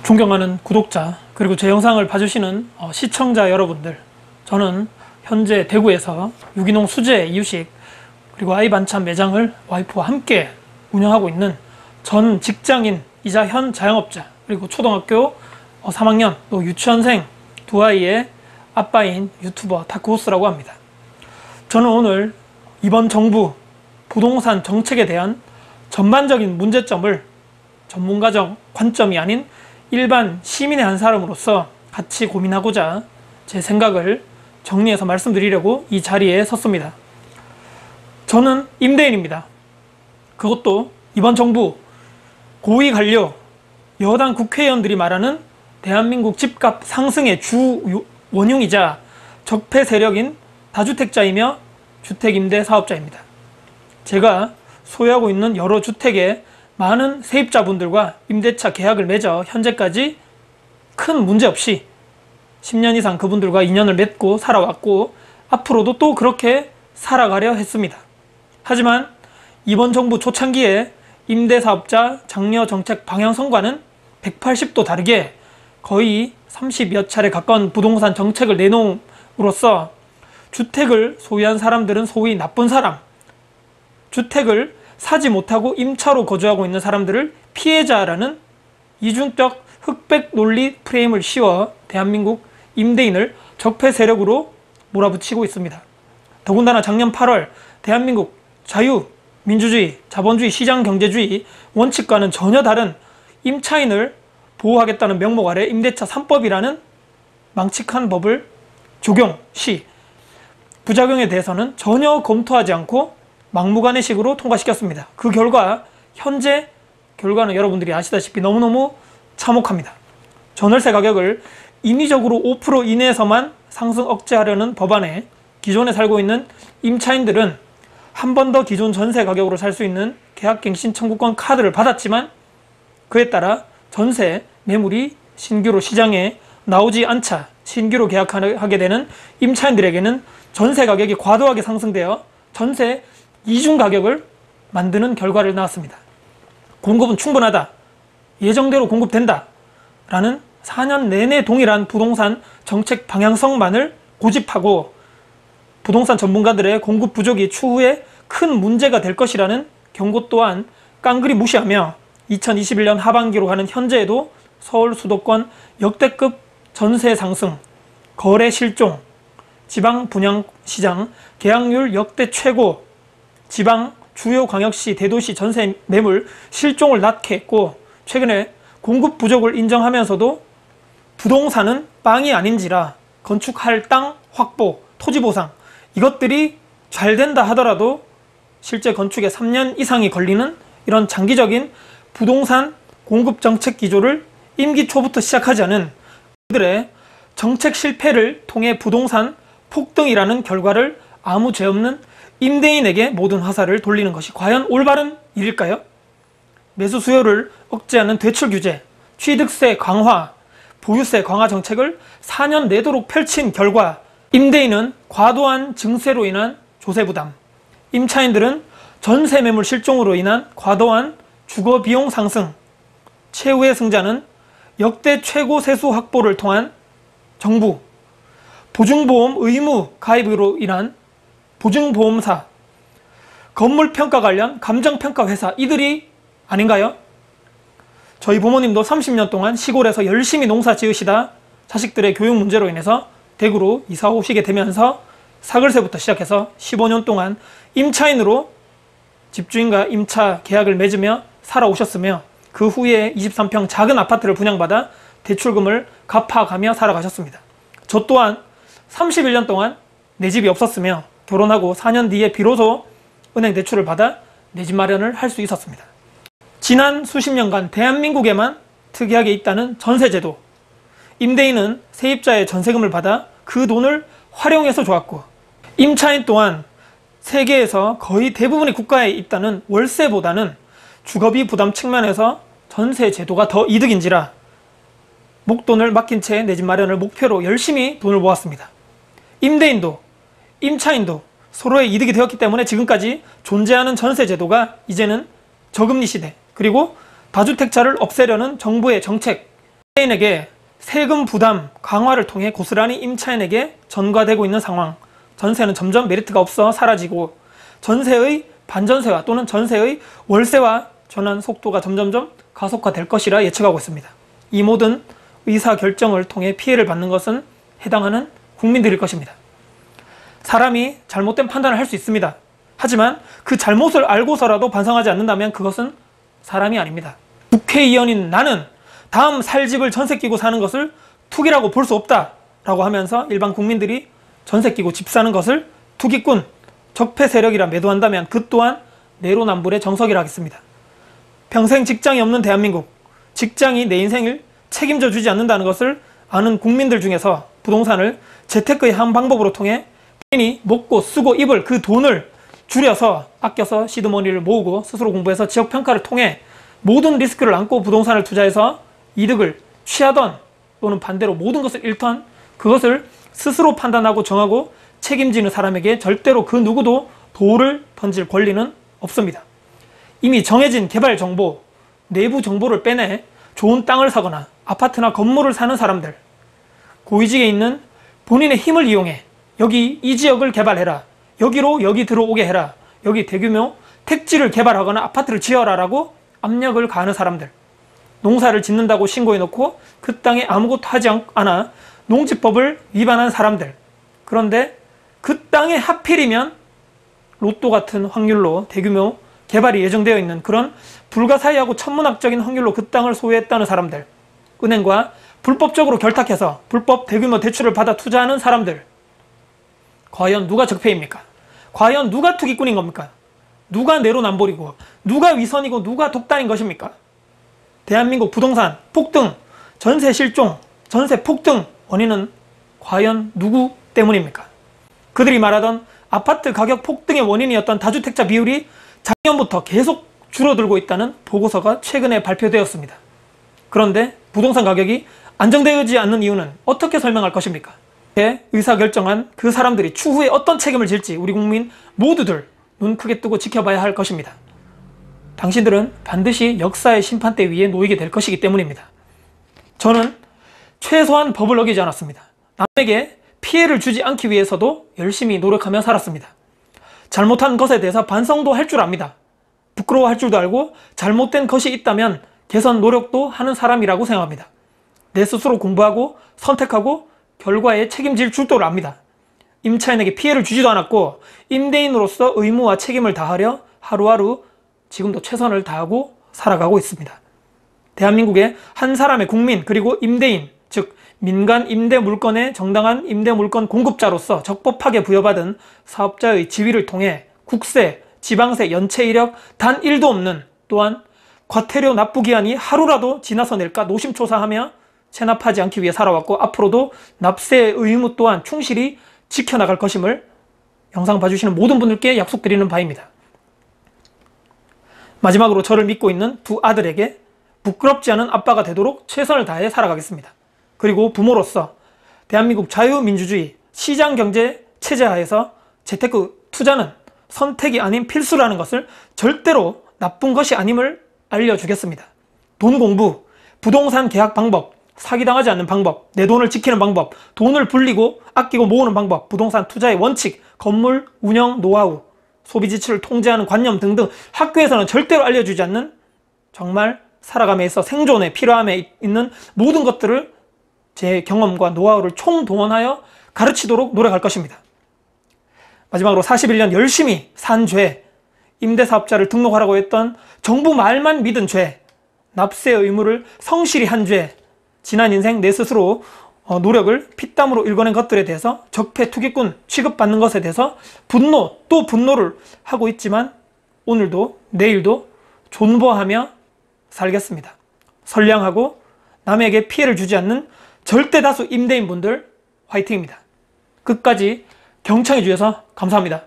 존경하는 구독자, 그리고 제 영상을 봐주시는 시청자 여러분들, 저는 현재 대구에서 유기농 수제 이유식 그리고 아이 반찬 매장을 와이프와 함께 운영하고 있는 전 직장인이자 현 자영업자, 그리고 초등학교 3학년 또 유치원생 두 아이의 아빠인 유튜버 다크호스라고 합니다. 저는 오늘 이번 정부 부동산 정책에 대한 전반적인 문제점을 전문가적 관점이 아닌 일반 시민의 한 사람으로서 같이 고민하고자 제 생각을 정리해서 말씀드리려고 이 자리에 섰습니다. 저는 임대인입니다. 그것도 이번 정부 고위 관료 여당 국회의원들이 말하는 대한민국 집값 상승의 주 원흉이자 적폐 세력인 다주택자이며 주택임대 사업자입니다. 제가 소유하고 있는 여러 주택에 많은 세입자분들과 임대차 계약을 맺어 현재까지 큰 문제 없이 10년 이상 그분들과 인연을 맺고 살아왔고 앞으로도 또 그렇게 살아가려 했습니다. 하지만 이번 정부 초창기에 임대사업자 장려 정책 방향성과는 180도 다르게 거의 30여 차례 가까운 부동산 정책을 내놓음으로써 주택을 소유한 사람들은 소위 나쁜 사람, 주택을 사지 못하고 임차로 거주하고 있는 사람들을 피해자라는 이중적 흑백 논리 프레임을 씌워 대한민국 임대인을 적폐 세력으로 몰아붙이고 있습니다. 더군다나 작년 8월 대한민국 자유, 민주주의, 자본주의, 시장경제주의 원칙과는 전혀 다른 임차인을 보호하겠다는 명목 아래 임대차 3법이라는 망측한 법을 적용 시 부작용에 대해서는 전혀 검토하지 않고 막무가내식으로 통과시켰습니다. 그 결과 현재 결과는 여러분들이 아시다시피 너무너무 참혹합니다. 전월세 가격을 인위적으로 5% 이내에서만 상승 억제하려는 법안에 기존에 살고 있는 임차인들은 한 번 더 기존 전세 가격으로 살 수 있는 계약갱신 청구권 카드를 받았지만 그에 따라 전세 매물이 신규로 시장에 나오지 않자 신규로 계약하게 되는 임차인들에게는 전세 가격이 과도하게 상승되어 전세 이중 가격을 만드는 결과를 낳았습니다. 공급은 충분하다, 예정대로 공급된다 라는 4년 내내 동일한 부동산 정책 방향성만을 고집하고 부동산 전문가들의 공급 부족이 추후에 큰 문제가 될 것이라는 경고 또한 깡그리 무시하며 2021년 하반기로 가는 현재에도 서울 수도권 역대급 전세 상승, 거래 실종, 지방 분양시장 계약률 역대 최고, 지방 주요 광역시 대도시 전세 매물 실종을 낳게 했고 최근에 공급 부족을 인정하면서도 부동산은 빵이 아닌지라 건축할 땅 확보, 토지 보상 이것들이 잘 된다 하더라도 실제 건축에 3년 이상이 걸리는 이런 장기적인 부동산 공급 정책 기조를 임기 초부터 시작하지 않은 그들의 정책 실패를 통해 부동산 폭등이라는 결과를 아무 죄 없는 임대인에게 모든 화살을 돌리는 것이 과연 올바른 일일까요? 매수 수요를 억제하는 대출 규제, 취득세 강화, 보유세 강화 정책을 4년 내도록 펼친 결과 임대인은 과도한 증세로 인한 조세 부담, 임차인들은 전세 매물 실종으로 인한 과도한 주거 비용 상승, 최후의 승자는 역대 최고 세수 확보를 통한 정부, 보증보험 의무 가입으로 인한 보증보험사, 건물평가 관련 감정평가 회사 이들이 아닌가요? 저희 부모님도 30년 동안 시골에서 열심히 농사 지으시다 자식들의 교육 문제로 인해서 대구로 이사 오시게 되면서 사글세부터 시작해서 15년 동안 임차인으로 집주인과 임차 계약을 맺으며 살아오셨으며 그 후에 23평 작은 아파트를 분양받아 대출금을 갚아가며 살아가셨습니다. 저 또한 31년 동안 내 집이 없었으며 결혼하고 4년 뒤에 비로소 은행 대출을 받아 내 집 마련을 할 수 있었습니다. 지난 수십 년간 대한민국에만 특이하게 있다는 전세제도. 임대인은 세입자의 전세금을 받아 그 돈을 활용해서 좋았고 임차인 또한 세계에서 거의 대부분의 국가에 있다는 월세보다는 주거비 부담 측면에서 전세제도가 더 이득인지라 목돈을 맡긴 채 내 집 마련을 목표로 열심히 돈을 모았습니다. 임대인도 임차인도 서로의 이득이 되었기 때문에 지금까지 존재하는 전세제도가 이제는 저금리 시대 그리고 다주택자를 없애려는 정부의 정책 임차인에게 세금 부담 강화를 통해 고스란히 임차인에게 전가되고 있는 상황. 전세는 점점 메리트가 없어 사라지고 전세의 반전세와 또는 전세의 월세와 전환 속도가 점점점 가속화될 것이라 예측하고 있습니다. 이 모든 의사결정을 통해 피해를 받는 것은 해당하는 국민들일 것입니다. 사람이 잘못된 판단을 할 수 있습니다. 하지만 그 잘못을 알고서라도 반성하지 않는다면 그것은 사람이 아닙니다. 국회의원인 나는 다음 살 집을 전세 끼고 사는 것을 투기라고 볼 수 없다 라고 하면서 일반 국민들이 전세 끼고 집 사는 것을 투기꾼, 적폐 세력이라 매도한다면 그 또한 내로남불의 정석이라 하겠습니다. 평생 직장이 없는 대한민국, 직장이 내 인생을 책임져 주지 않는다는 것을 아는 국민들 중에서 부동산을 재테크의 한 방법으로 통해 본인이 먹고 쓰고 입을 그 돈을 줄여서 아껴서 시드머니를 모으고 스스로 공부해서 지역평가를 통해 모든 리스크를 안고 부동산을 투자해서 이득을 취하던 또는 반대로 모든 것을 잃던 그것을 스스로 판단하고 정하고 책임지는 사람에게 절대로 그 누구도 돌을 던질 권리는 없습니다. 이미 정해진 개발 정보, 내부 정보를 빼내 좋은 땅을 사거나 아파트나 건물을 사는 사람들, 고위직에 있는 본인의 힘을 이용해 여기 이 지역을 개발해라, 여기로 여기 들어오게 해라, 여기 대규모 택지를 개발하거나 아파트를 지어라 라고 압력을 가하는 사람들, 농사를 짓는다고 신고해놓고 그 땅에 아무것도 하지 않아 농지법을 위반한 사람들, 그런데 그 땅에 하필이면 로또 같은 확률로 대규모 개발이 예정되어 있는 그런 불가사의하고 천문학적인 확률로 그 땅을 소유했다는 사람들, 은행과 불법적으로 결탁해서 불법 대규모 대출을 받아 투자하는 사람들, 과연 누가 적폐입니까? 과연 누가 투기꾼인 겁니까? 누가 내로남불이고 누가 위선이고 누가 독단인 것입니까? 대한민국 부동산 폭등, 전세 실종, 전세 폭등 원인은 과연 누구 때문입니까? 그들이 말하던 아파트 가격 폭등의 원인이었던 다주택자 비율이 작년부터 계속 줄어들고 있다는 보고서가 최근에 발표되었습니다. 그런데 부동산 가격이 안정되지 않는 이유는 어떻게 설명할 것입니까? 의사결정한 그 사람들이 추후에 어떤 책임을 질지 우리 국민 모두들 눈 크게 뜨고 지켜봐야 할 것입니다. 당신들은 반드시 역사의 심판대 위에 놓이게 될 것이기 때문입니다. 저는 최소한 법을 어기지 않았습니다. 남에게 피해를 주지 않기 위해서도 열심히 노력하며 살았습니다. 잘못한 것에 대해서 반성도 할 줄 압니다. 부끄러워할 줄도 알고 잘못된 것이 있다면 개선 노력도 하는 사람이라고 생각합니다. 내 스스로 공부하고 선택하고 결과에 책임질 줄도 압니다. 임차인에게 피해를 주지도 않았고 임대인으로서 의무와 책임을 다하려 하루하루 지금도 최선을 다하고 살아가고 있습니다. 대한민국의 한 사람의 국민 그리고 임대인, 즉 민간 임대 물건의 정당한 임대 물건 공급자로서 적법하게 부여받은 사업자의 지위를 통해 국세, 지방세, 연체 이력 단 1도 없는, 또한 과태료 납부 기한이 하루라도 지나서 낼까 노심초사하며 체납하지 않기 위해 살아왔고 앞으로도 납세의 의무 또한 충실히 지켜나갈 것임을 영상 봐주시는 모든 분들께 약속드리는 바입니다. 마지막으로 저를 믿고 있는 두 아들에게 부끄럽지 않은 아빠가 되도록 최선을 다해 살아가겠습니다. 그리고 부모로서 대한민국 자유민주주의 시장경제 체제 하에서 재테크 투자는 선택이 아닌 필수라는 것을 절대로 나쁜 것이 아님을 알려주겠습니다. 돈 공부, 부동산 계약 방법, 사기당하지 않는 방법, 내 돈을 지키는 방법, 돈을 불리고 아끼고 모으는 방법, 부동산 투자의 원칙, 건물 운영 노하우, 소비 지출을 통제하는 관념 등등 학교에서는 절대로 알려주지 않는 정말 살아감에 있어 생존에 필요함에 있는 모든 것들을 제 경험과 노하우를 총동원하여 가르치도록 노력할 것입니다. 마지막으로 41년 열심히 산 죄, 임대사업자를 등록하라고 했던 정부 말만 믿은 죄, 납세 의무를 성실히 한 죄, 지난 인생 내 스스로 노력을 피땀으로 일궈낸 것들에 대해서 적폐 투기꾼 취급받는 것에 대해서 분노 또 분노를 하고 있지만 오늘도 내일도 존버하며 살겠습니다. 선량하고 남에게 피해를 주지 않는 절대다수 임대인분들 화이팅입니다. 끝까지 경청해 주셔서 감사합니다.